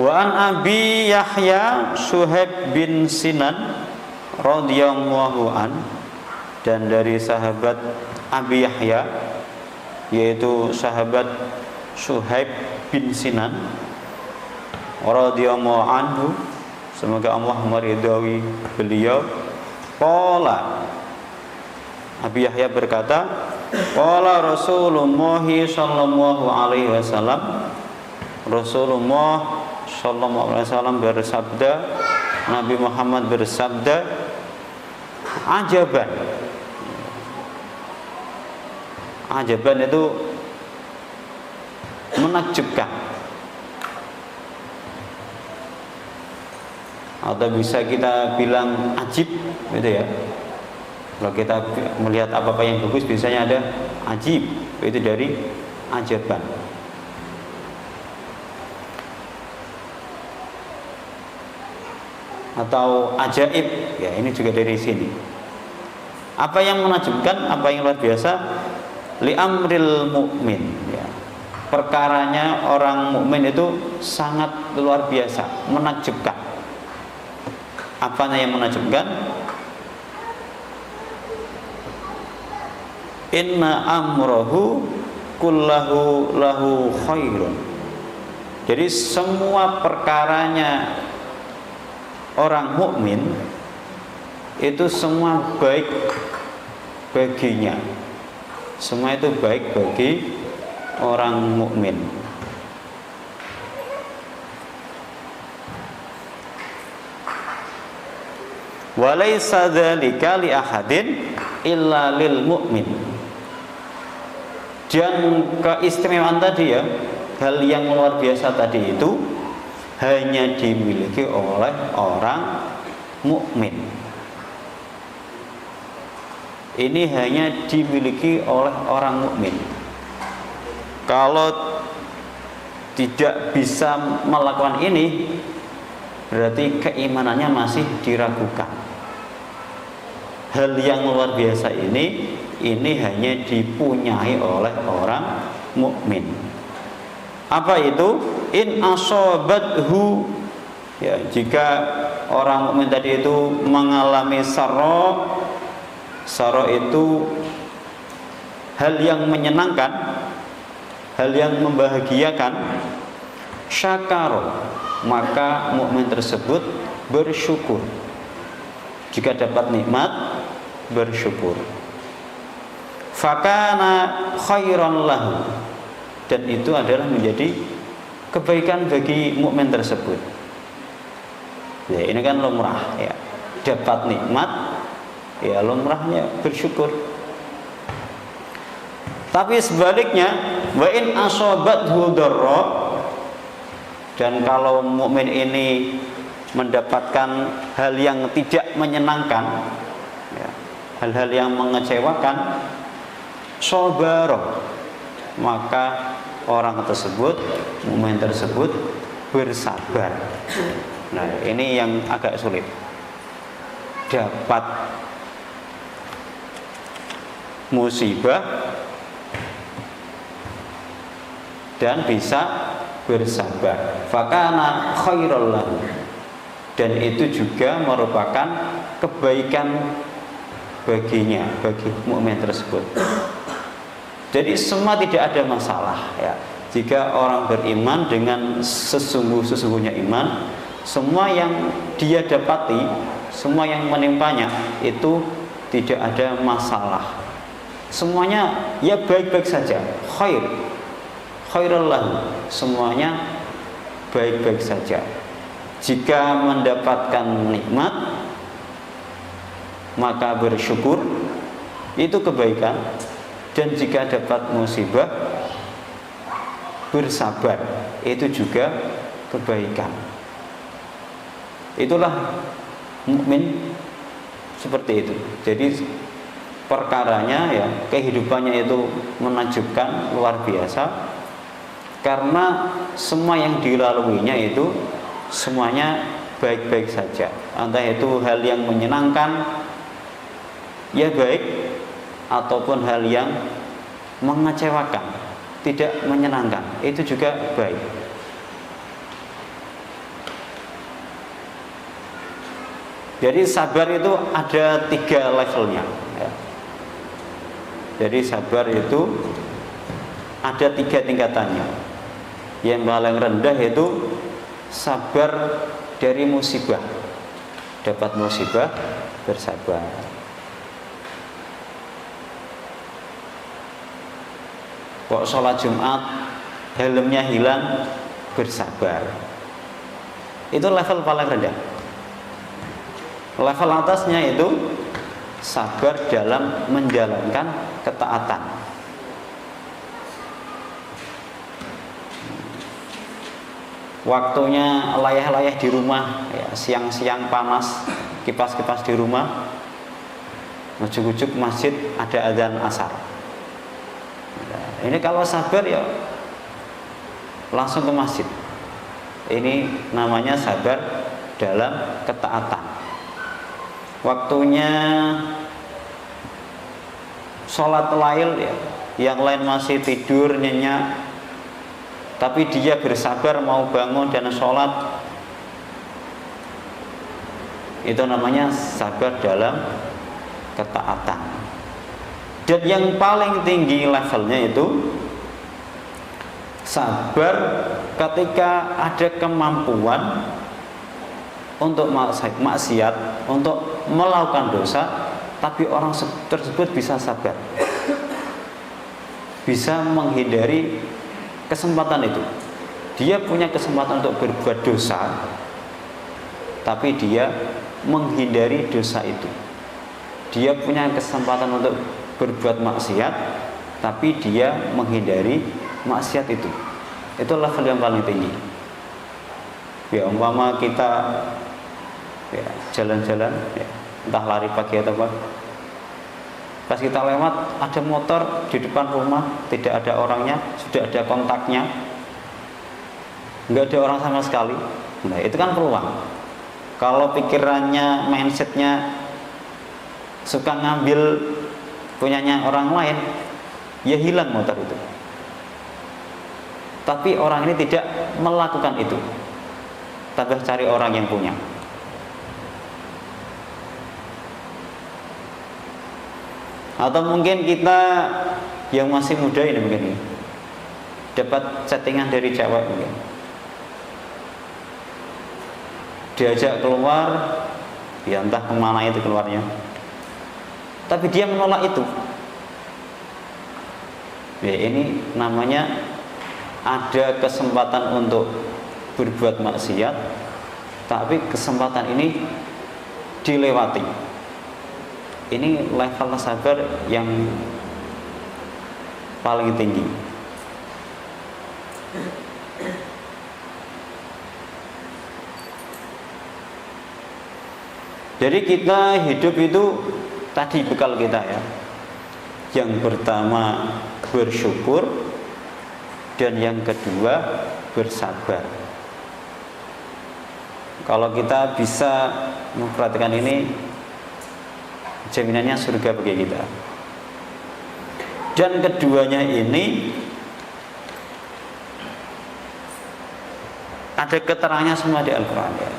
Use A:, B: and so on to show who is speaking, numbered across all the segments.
A: Wa an Abi Yahya Suhaib bin Sinan radhiyallahu an, dan dari sahabat Abi Yahya yaitu sahabat Suhaib bin Sinan radhiyallahu anhu, semoga Allah meridhai beliau. Qala, Abi Yahya berkata, qala Rasulullah sallallahu alaihi wasallam, Rasulullah sallallahu alaihi wasallam bersabda, Nabi Muhammad bersabda, ajaban. Ajaban itu menakjubkan, atau bisa kita bilang ajib, gitu ya. Kalau kita melihat apa-apa yang bagus, biasanya ada ajib, itu dari ajaban. Atau ajaib, ya ini juga dari sini. Apa yang menakjubkan, apa yang luar biasa, li amril mukmin, ya. Perkaranya orang mukmin itu sangat luar biasa, menakjubkan. Apanya yang menakjubkan? Inna amrohu kullahu lahu khairun. Jadi semua perkaranya orang mukmin itu semua baik baginya. Semua itu baik bagi orang mukmin. Walaysa dzalika li ahadin illa lil mu'min. Dan keistimewaan tadi, ya, hal yang luar biasa tadi itu hanya dimiliki oleh orang mukmin. Ini hanya dimiliki oleh orang mukmin. Kalau tidak bisa melakukan ini, berarti keimanannya masih diragukan. Hal yang luar biasa ini hanya dipunyai oleh orang mukmin. Apa itu? In asobathu, ya, jika orang mukmin tadi itu mengalami sarra itu hal yang menyenangkan, hal yang membahagiakan, syakaro, maka mukmin tersebut bersyukur. Jika dapat nikmat, bersyukur. Fakana khairan lahu, dan itu adalah menjadi kebaikan bagi mukmin tersebut. Ya, ini kan lumrah, ya. Dapat nikmat, ya lumrahnya bersyukur. Tapi sebaliknya, wa in asobathu dharra, dan kalau mukmin ini mendapatkan hal yang tidak menyenangkan, ya, hal-hal yang mengecewakan, sabara, maka orang tersebut, mukmin tersebut bersabar. Nah, ini yang agak sulit. Dapat musibah dan bisa bersabar. Fakana khairal lahu, dan itu juga merupakan kebaikan baginya, bagi mukmin tersebut. Jadi semua tidak ada masalah, ya. Jika orang beriman dengan sesungguh-sesungguhnya iman, semua yang dia dapati, semua yang menimpanya itu tidak ada masalah. Semuanya ya baik-baik saja, khairul lahu, semuanya baik-baik saja. Jika mendapatkan nikmat, maka bersyukur, itu kebaikan. Dan jika dapat musibah, bersabar, itu juga kebaikan. Itulah mukmin seperti itu. Jadi perkaranya, ya, kehidupannya itu menakjubkan, luar biasa, karena semua yang dilaluinya itu semuanya baik-baik saja. Entah itu hal yang menyenangkan, ya baik, ataupun hal yang mengecewakan, tidak menyenangkan, itu juga baik. Jadi sabar itu ada 3 levelnya ya. Jadi sabar itu ada 3 tingkatannya. Yang paling rendah itu sabar dari musibah. Dapat musibah, bersabar. Kok sholat Jumat helmnya hilang, bersabar. Itu level paling rendah. Level atasnya itu sabar dalam menjalankan ketaatan. Waktunya layah-layah di rumah ya, siang-siang panas, kipas-kipas di rumah, ujuk-ujuk masjid ada adzan asar. Nah, ini kalau sabar ya langsung ke masjid. Ini namanya sabar dalam ketaatan. Waktunya sholat lail ya, yang lain masih tidur nyenyak, tapi dia bersabar mau bangun dan sholat, itu namanya sabar dalam ketaatan. Dan yang paling tinggi levelnya itu sabar ketika ada kemampuan untuk maksiat, untuk melakukan dosa, tapi orang tersebut bisa sabar, bisa menghindari kesempatan itu. Dia punya kesempatan untuk berbuat dosa, tapi dia menghindari dosa itu. Dia punya kesempatan untuk berbuat maksiat, tapi dia menghindari maksiat itu. Itu level yang paling tinggi. Ya umpama kita ya jalan-jalan ya, entah lari pagi atau apa, pas kita lewat ada motor di depan rumah, tidak ada orangnya, sudah ada kontaknya, nggak ada orang sama sekali. Nah itu kan peluang. Kalau pikirannya, mindsetnya suka ngambil punyanya orang lain, ya hilang motor itu. Tapi orang ini tidak melakukan itu, tambah cari orang yang punya. Atau mungkin kita yang masih muda ini begini, dapat chattingan dari cewek mungkin, diajak keluar, ya entah kemana itu keluarnya, tapi dia menolak itu. Ya ini namanya ada kesempatan untuk berbuat maksiat, tapi kesempatan ini dilewati. Ini level sabar yang paling tinggi. Jadi kita hidup itu tadi bekal kita ya. Yang pertama bersyukur, dan yang kedua bersabar. Kalau kita bisa memperhatikan ini, jaminannya surga bagi kita. Dan keduanya ini ada keterangannya semua di Al-Quran ya.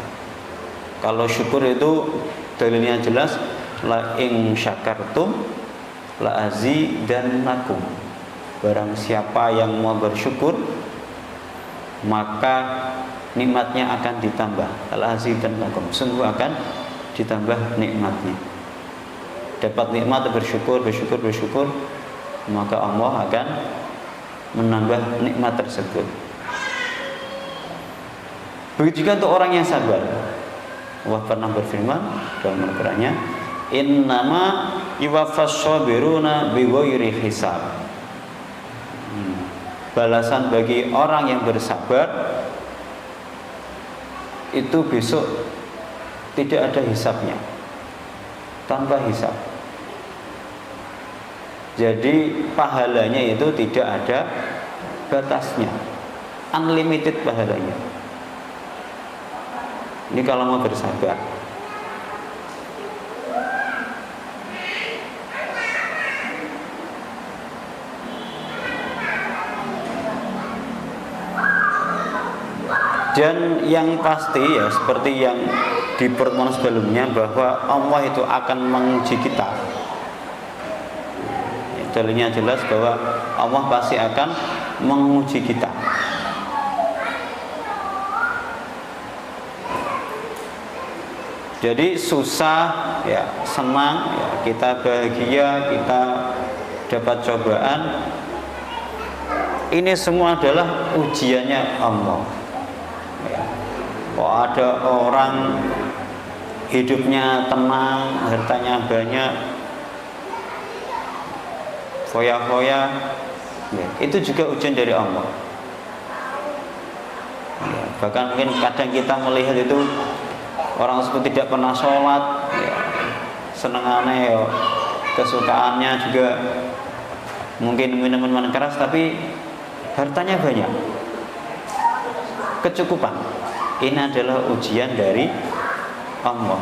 A: Kalau syukur itu dalilnya jelas, la in syakartum la azidannakum. Barang siapa yang mau bersyukur, maka nikmatnya akan ditambah. Al-azidannakum, sungguh akan ditambah nikmatnya. Dapat nikmat bersyukur, maka Allah akan menambah nikmat tersebut. Begitu juga untuk orang yang sabar. Allah pernah berfirman dalam Al-Qur'annya, innama yuwaffas sabiruna bighairi hisab. Balasan bagi orang yang bersabar itu besok tidak ada hisabnya, tanpa hisab. Jadi pahalanya itu tidak ada batasnya, unlimited pahalanya. Ini kalau mau bersabar. Dan yang pasti ya, seperti yang di pertemuan sebelumnya bahwa Allah itu akan menguji kita. Dalilnya jelas bahwa Allah pasti akan menguji kita. Jadi susah ya, senang ya, kita bahagia, kita dapat cobaan, ini semua adalah ujiannya Allah ya. Kok ada orang hidupnya tenang, hartanya banyak, foya-foya ya, itu juga ujian dari Allah ya. Bahkan mungkin kadang kita melihat itu orang tersebut tidak pernah sholat ya, senengannya ya, kesukaannya juga mungkin minuman keras, tapi hartanya banyak, kecukupan. Ini adalah ujian dari Allah.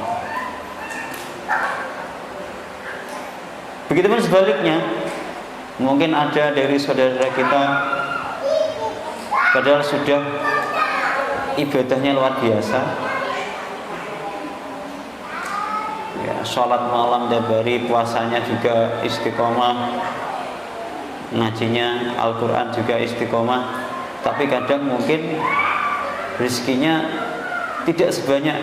A: Begitupun sebaliknya, mungkin ada dari saudara kita padahal sudah ibadahnya luar biasa ya, sholat malam tiap hari, puasanya juga istiqomah, ngajinya Al-Quran juga istiqomah, tapi kadang mungkin rezekinya tidak sebanyak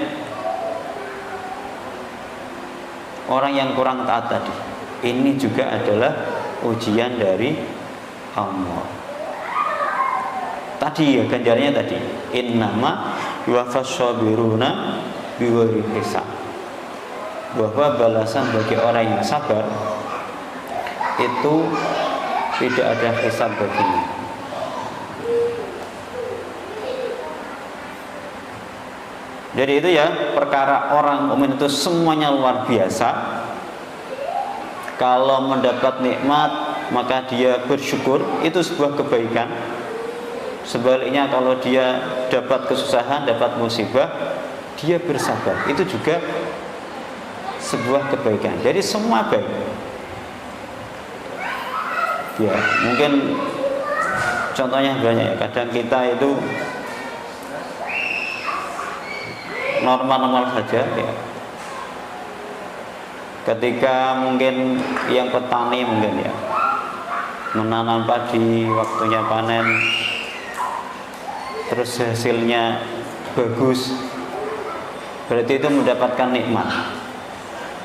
A: orang yang kurang taat tadi. Ini juga adalah ujian dari Allah. Tadi ya, ganjarannya tadi, innama yuwaffas sabiruna bighairi hisab, bahwa balasan bagi orang yang sabar itu tidak ada hisab baginya. Jadi itu ya, perkara orang mukmin itu semuanya luar biasa. Kalau mendapat nikmat maka dia bersyukur, itu sebuah kebaikan. Sebaliknya kalau dia dapat kesusahan, dapat musibah, dia bersabar, itu juga sebuah kebaikan. Jadi semua baik. Ya, mungkin contohnya banyak ya. Kadang kita itu normal-normal saja ya. Ketika mungkin yang petani mungkin ya menanam padi, waktunya panen, terus hasilnya bagus, berarti itu mendapatkan nikmat,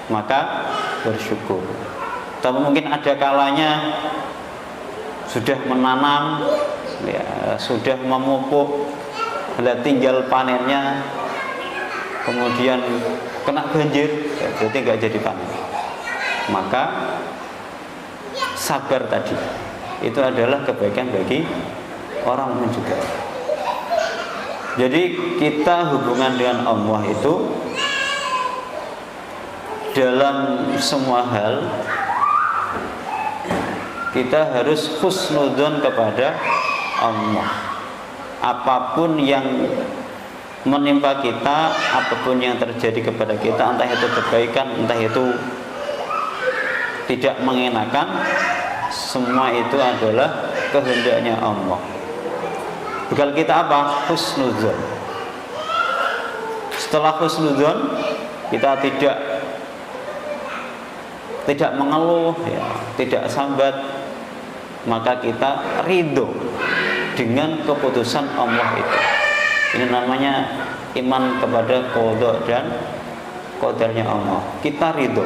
A: maka bersyukur. Tapi mungkin ada kalanya sudah menanam ya, sudah memupuk, tinggal panennya, kemudian kena banjir ya, berarti nggak jadi panen. Maka sabar tadi itu adalah kebaikan bagi orang mukmin juga. Jadi kita hubungan dengan Allah itu dalam semua hal kita harus husnudzon kepada Allah. Apapun yang menimpa kita, apapun yang terjadi kepada kita, entah itu kebaikan, entah itu tidak mengenakan, semua itu adalah kehendaknya Allah. Bekal kita apa? Husnudzon. Setelah husnudzon, kita tidak mengeluh ya, tidak sambat, maka kita ridho dengan keputusan Allah itu. Ini namanya iman kepada qada dan qadarnya Allah. Kita ridho.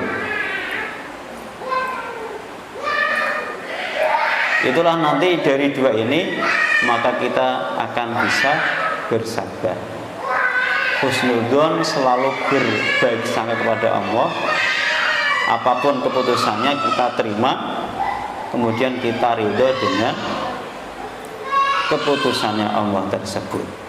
A: Itulah nanti dari dua ini maka kita akan bisa bersabar. Husnudzon, selalu berbaik sangka kepada Allah. Apapun keputusannya kita terima, kemudian kita ridho dengan keputusannya Allah tersebut.